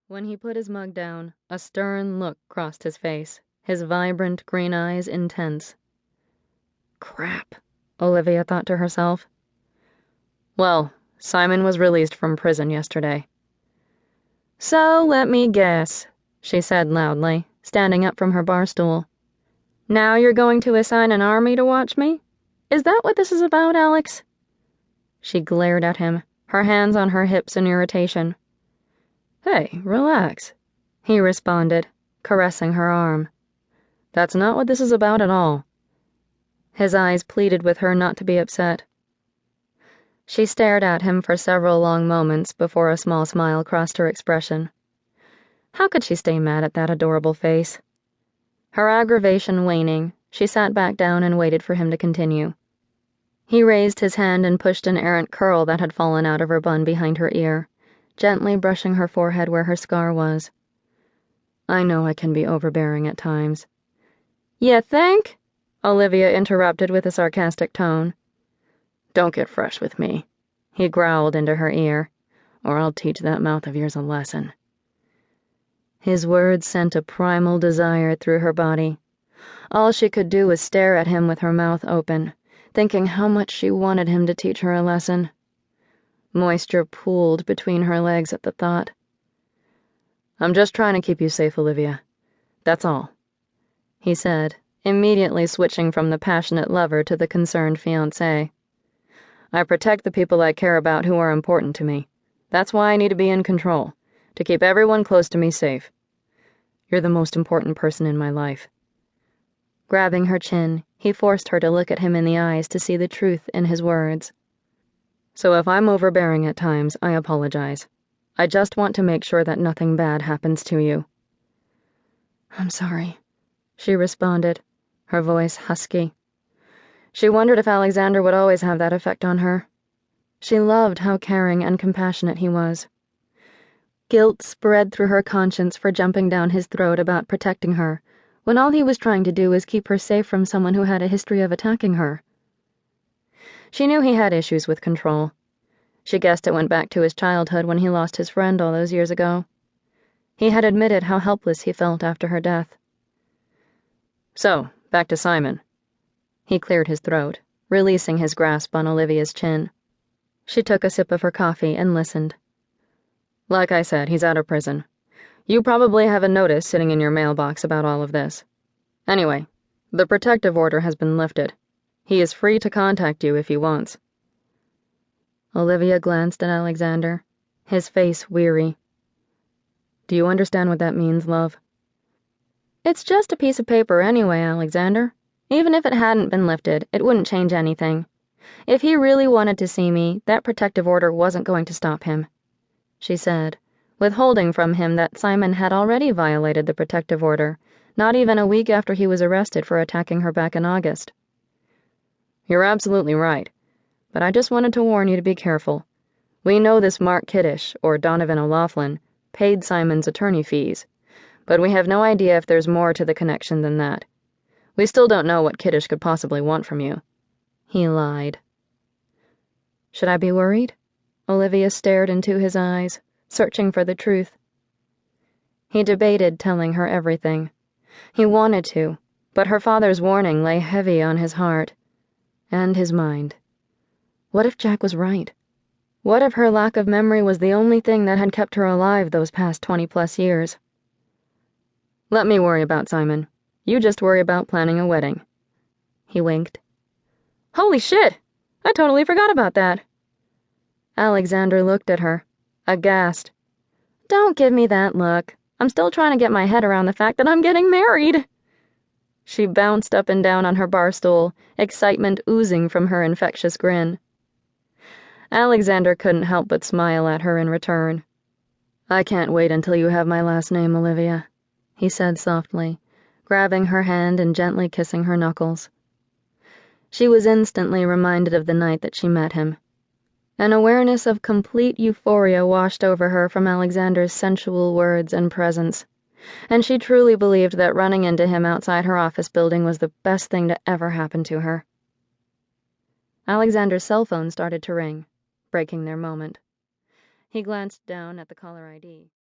When he put his mug down, a stern look crossed his face, his vibrant green eyes intense. Crap, Olivia thought to herself. Well, Simon was released from prison yesterday. So let me guess, she said loudly, standing up from her bar stool. Now you're going to assign an army to watch me? Is that what this is about, Alex? She glared at him, her hands on her hips in irritation. Hey, relax, he responded, caressing her arm. That's not what this is about at all. His eyes pleaded with her not to be upset. She stared at him for several long moments before a small smile crossed her expression. How could she stay mad at that adorable face? Her aggravation waning, she sat back down and waited for him to continue. He raised his hand and pushed an errant curl that had fallen out of her bun behind her ear, gently brushing her forehead where her scar was. I know I can be overbearing at times. You think? Olivia interrupted with a sarcastic tone. Don't get fresh with me, he growled into her ear, or I'll teach that mouth of yours a lesson. His words sent a primal desire through her body. All she could do was stare at him with her mouth open, thinking how much she wanted him to teach her a lesson. Moisture pooled between her legs at the thought. I'm just trying to keep you safe, Olivia. That's all, he said, immediately switching from the passionate lover to the concerned fiancé. I protect the people I care about who are important to me. That's why I need to be in control, to keep everyone close to me safe. You're the most important person in my life. Grabbing her chin, he forced her to look at him in the eyes to see the truth in his words. So if I'm overbearing at times, I apologize. I just want to make sure that nothing bad happens to you. I'm sorry, she responded, her voice husky. She wondered if Alexander would always have that effect on her. She loved how caring and compassionate he was. Guilt spread through her conscience for jumping down his throat about protecting her, when all he was trying to do was keep her safe from someone who had a history of attacking her. She knew he had issues with control. She guessed it went back to his childhood when he lost his friend all those years ago. He had admitted how helpless he felt after her death. So, back to Simon. He cleared his throat, releasing his grasp on Olivia's chin. She took a sip of her coffee and listened. Like I said, he's out of prison. You probably have a notice sitting in your mailbox about all of this. Anyway, the protective order has been lifted. He is free to contact you if he wants. Olivia glanced at Alexander, his face weary. Do you understand what that means, love? It's just a piece of paper anyway, Alexander. Even if it hadn't been lifted, it wouldn't change anything. If he really wanted to see me, that protective order wasn't going to stop him, she said, withholding from him that Simon had already violated the protective order, not even a week after he was arrested for attacking her back in August. You're absolutely right, but I just wanted to warn you to be careful. We know this Mark Kiddish, or Donovan O'Loughlin, paid Simon's attorney fees, but we have no idea if there's more to the connection than that. We still don't know what Kiddish could possibly want from you. He lied. Should I be worried? Olivia stared into his eyes, searching for the truth. He debated telling her everything. He wanted to, but her father's warning lay heavy on his heart and his mind. What if Jack was right? What if her lack of memory was the only thing that had kept her alive those past 20+ years? Let me worry about Simon. You just worry about planning a wedding. He winked. Holy shit! I totally forgot about that. Alexander looked at her, aghast. Don't give me that look. I'm still trying to get my head around the fact that I'm getting married. She bounced up and down on her bar stool, excitement oozing from her infectious grin. Alexander couldn't help but smile at her in return. I can't wait until you have my last name, Olivia, he said softly, grabbing her hand and gently kissing her knuckles. She was instantly reminded of the night that she met him. An awareness of complete euphoria washed over her from Alexander's sensual words and presence, and she truly believed that running into him outside her office building was the best thing to ever happen to her. Alexander's cell phone started to ring, breaking their moment. He glanced down at the caller ID.